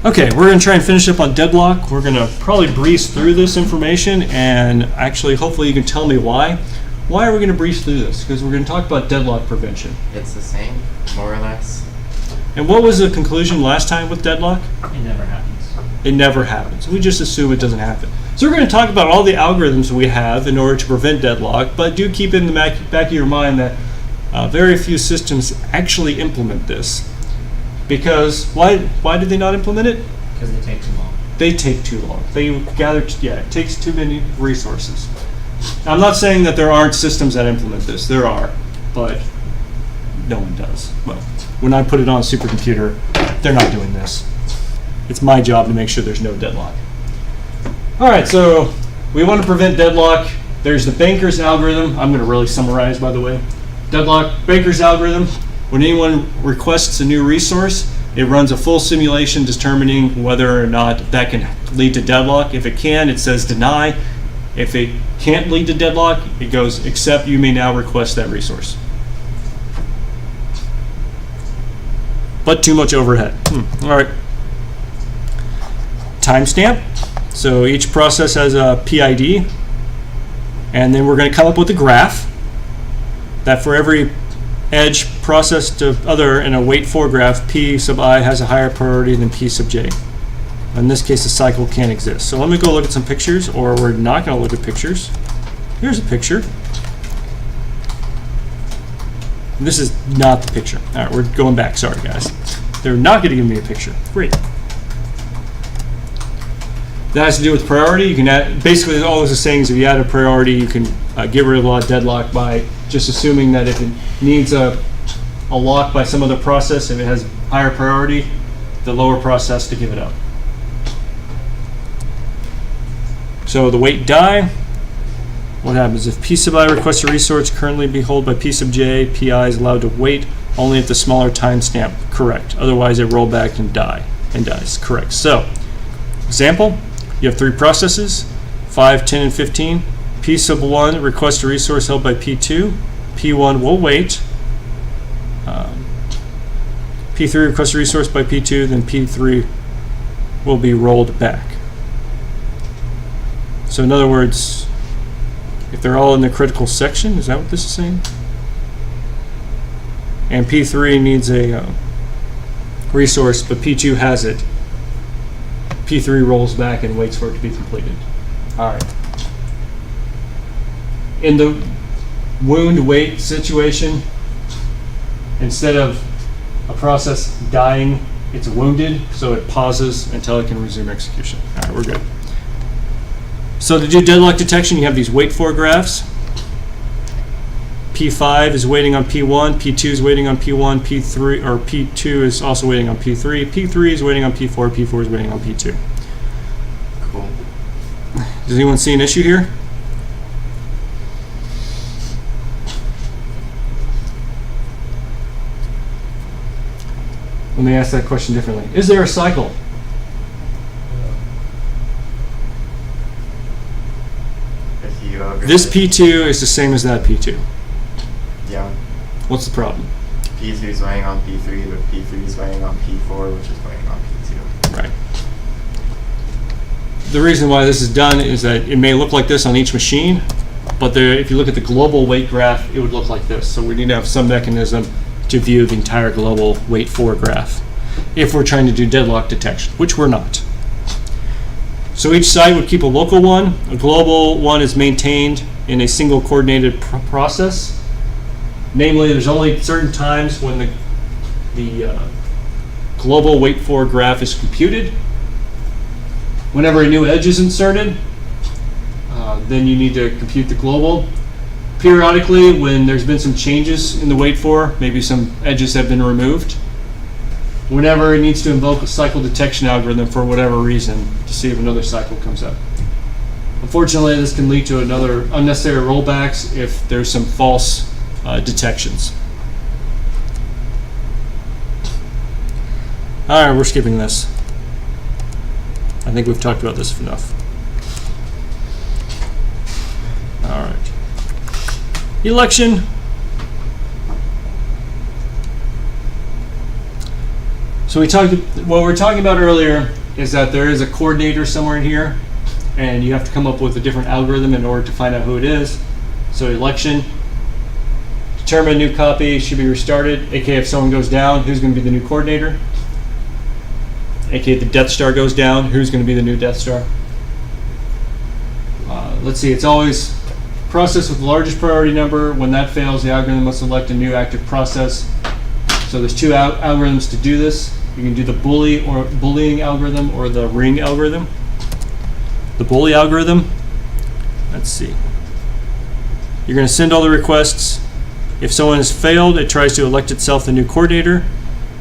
Okay, we're going to try and finish up on deadlock. We're going to probably breeze through this information, and actually, hopefully you can tell me why. Why are we going to breeze through this? Because we're going to talk about deadlock prevention. It's the same, more or less. And what was the conclusion last time with deadlock? It never happens. It never happens. We just assume it doesn't happen. So we're going to talk about all the algorithms we have in order to prevent deadlock, but do keep in the back of your mind that very few systems actually implement this. Because why did they not implement it? Because they take too long. They take too long. It takes too many resources. I'm not saying that there aren't systems that implement this. There are, but no one does. Well, when I put it on a supercomputer, they're not doing this. It's my job to make sure there's no deadlock. All right, so we want to prevent deadlock. There's the Banker's algorithm. I'm going to really summarize, by the way. Banker's algorithm. When anyone requests a new resource, it runs a full simulation determining whether or not that can lead to deadlock. If it can, it says deny. If it can't lead to deadlock, it goes accept. You may now request that resource. But too much overhead. All right. Timestamp. So each process has a PID. And then we're going to come up with a graph that for every edge processed to other in a wait for graph, P sub I has a higher priority than P sub J. In this case, the cycle can't exist. So let me go look at some pictures, or we're not going to look at pictures. Here's a picture. This is not the picture. All right, we're going back. Sorry, guys. They're not going to give me a picture. Great. That has to do with priority. You can add, basically, all this is saying is if you add a priority, you can get rid of a lot of deadlock by just assuming that if it needs a lock by some other process, if it has higher priority, the lower process to give it up. So the wait die, what happens? If P sub I requests a resource currently be held by P sub J, PI is allowed to wait only if the smaller timestamp correct. Otherwise, it roll back and dies. Correct. So, example, you have 3 processes, 5, 10, and 15. P sub 1 requests a resource held by P2. P1 will wait. P3 requests a resource by P2, then P3 will be rolled back. So in other words, if they're all in the critical section, is that what this is saying? And P3 needs a resource, but P2 has it. P3 rolls back and waits for it to be completed. All right. In the wound wait situation, instead of a process dying, it's wounded, so it pauses until it can resume execution. All right, we're good. So to do deadlock detection, you have these wait for graphs. P5 is waiting on P1, P2 is waiting on P1, P3 or P2 is also waiting on P3, P3 is waiting on P4, P4 is waiting on P2. Cool. Does anyone see an issue here? Let me ask that question differently. Is there a cycle? This P2 is the same as that P2. Yeah. What's the problem? P3 is waiting on P3, but P3 is waiting on P4, which is waiting on P2. Right. The reason why this is done is that it may look like this on each machine, but if you look at the global wait graph, it would look like this. So we need to have some mechanism to view the entire global wait for graph if we're trying to do deadlock detection, which we're not. So each site would keep a local one. A global one is maintained in a single coordinated process. Namely, there's only certain times when the global wait for graph is computed. Whenever a new edge is inserted, then you need to compute the global. Periodically, when there's been some changes in the wait for, maybe some edges have been removed, whenever it needs to invoke a cycle detection algorithm for whatever reason to see if another cycle comes up. Unfortunately, this can lead to another unnecessary rollbacks if there's some false detections. All right, we're skipping this. I think we've talked about this enough. All right. So So what we were talking about earlier is that there is a coordinator somewhere in here, and you have to come up with a different algorithm in order to find out who it is. So election, determine a new copy, should be restarted, aka if someone goes down, who's going to be the new coordinator? Aka if the Death Star goes down, who's going to be the new Death Star? Let's see, it's always process with the largest priority number. When that fails, the algorithm must select a new active process. So there's two algorithms to do this. You can do the bullying algorithm or the ring algorithm. The bully algorithm, let's see. You're going to send all the requests. If someone has failed, it tries to elect itself the new coordinator,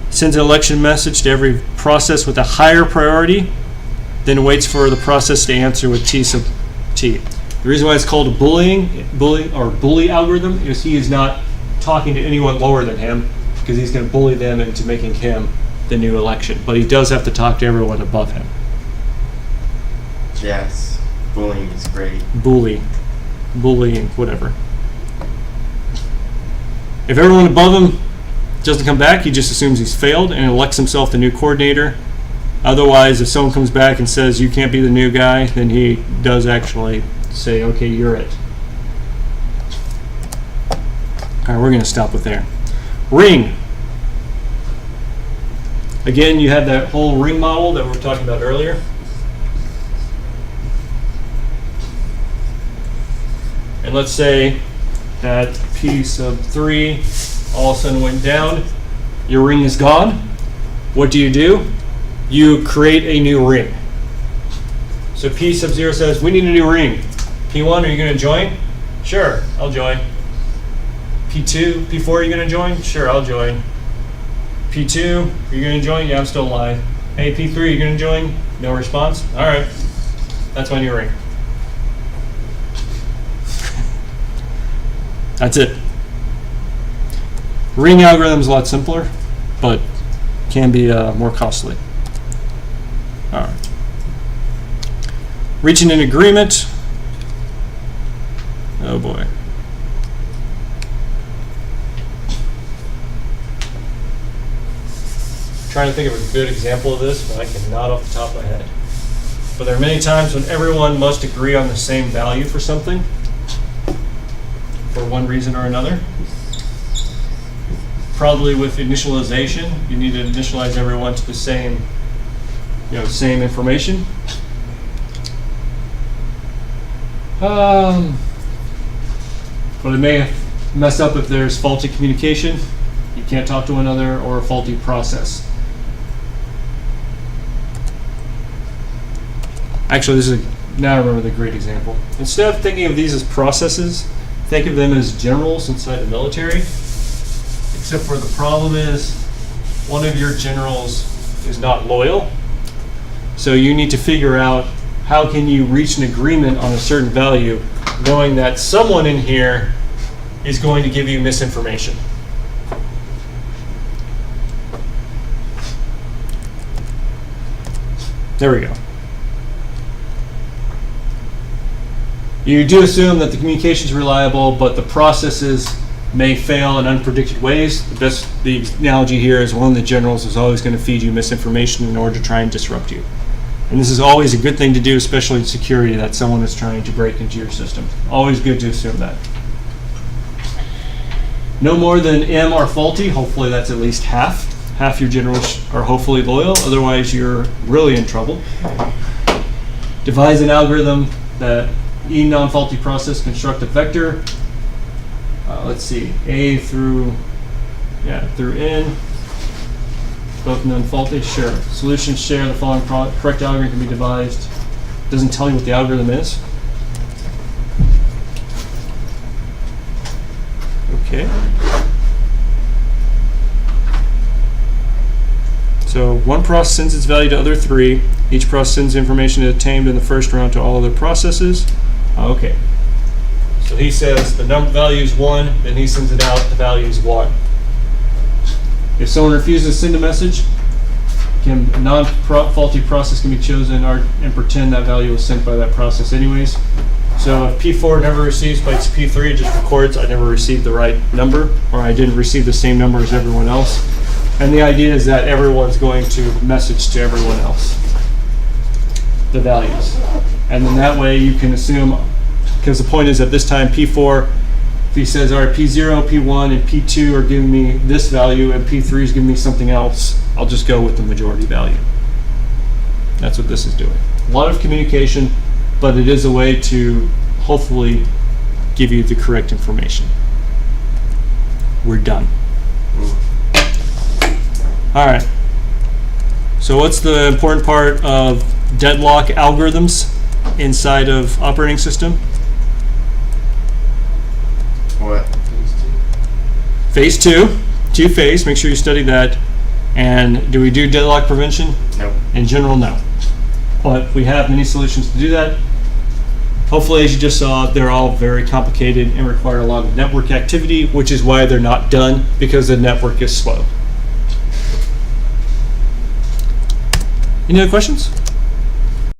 sends an election message to every process with a higher priority, then waits for the process to answer with T sub T. The reason why it's called a bully algorithm is he is not talking to anyone lower than him, because he's going to bully them into making him the new election. But he does have to talk to everyone above him. Yes, bullying is great. Bullying, whatever. If everyone above him doesn't come back, he just assumes he's failed and elects himself the new coordinator. Otherwise, if someone comes back and says you can't be the new guy, then he does actually say, okay, you're it. All right, we're going to stop with there. Ring. Again, you had that whole ring model that we were talking about earlier. And let's say that P sub 3 all of a sudden went down. Your ring is gone. What do? You create a new ring. So P sub 0 says, we need a new ring. P1, are you going to join? Sure, I'll join. P2, P4, are you going to join? Sure, I'll join. P2, are you going to join? Yeah, I'm still alive. Hey, P3, are you going to join? No response? All right, that's my new ring. That's it. Ring algorithm is a lot simpler, but can be more costly. All right. Reaching an agreement. Oh boy. Trying to think of a good example of this, but I cannot off the top of my head. But there are many times when everyone must agree on the same value for something, for one reason or another. Probably with initialization, you need to initialize everyone to the same, same information. But it may mess up if there's faulty communication, you can't talk to one another, or a faulty process. Actually, now I remember the great example. Instead of thinking of these as processes, think of them as generals inside the military. Except for the problem is, one of your generals is not loyal. So you need to figure out how can you reach an agreement on a certain value, knowing that someone in here is going to give you misinformation. There we go. You do assume that the communication is reliable, but the processes may fail in unpredicted ways. The analogy here is one of the generals is always going to feed you misinformation in order to try and disrupt you. And this is always a good thing to do, especially in security, that someone is trying to break into your system. Always good to assume that. No more than M are faulty. Hopefully that's at least half. Half your generals are hopefully loyal, otherwise you're really in trouble. Devise an algorithm that E non-faulty process construct a vector. Let's see, A through N, both non-faulty, sure. Solutions share the following correct algorithm can be devised. Doesn't tell you what the algorithm is. Okay. So one process sends its value to other three. Each process sends information it obtained in the first round to all other processes. Okay. So he says the number value is 1, then he sends it out, the value is 1. If someone refuses to send a message, a non-faulty process can be chosen and pretend that value was sent by that process anyways. So if P4 never receives by P3, it just records I never received the right number, or I didn't receive the same number as everyone else. And the idea is that everyone's going to message to everyone else the values. And then that way you can assume, because the point is at this time P4, if he says, all right, P0, P1, and P2 are giving me this value and P3 is giving me something else, I'll just go with the majority value. That's what this is doing. A lot of communication, but it is a way to hopefully give you the correct information. We're done. All right. So what's the important part of deadlock algorithms inside of operating system? What? Phase 2, two-phase, make sure you study that. And do we do deadlock prevention? Nope. In general, no. But we have many solutions to do that. Hopefully, as you just saw, they're all very complicated and require a lot of network activity, which is why they're not done, because the network is slow. Any other questions?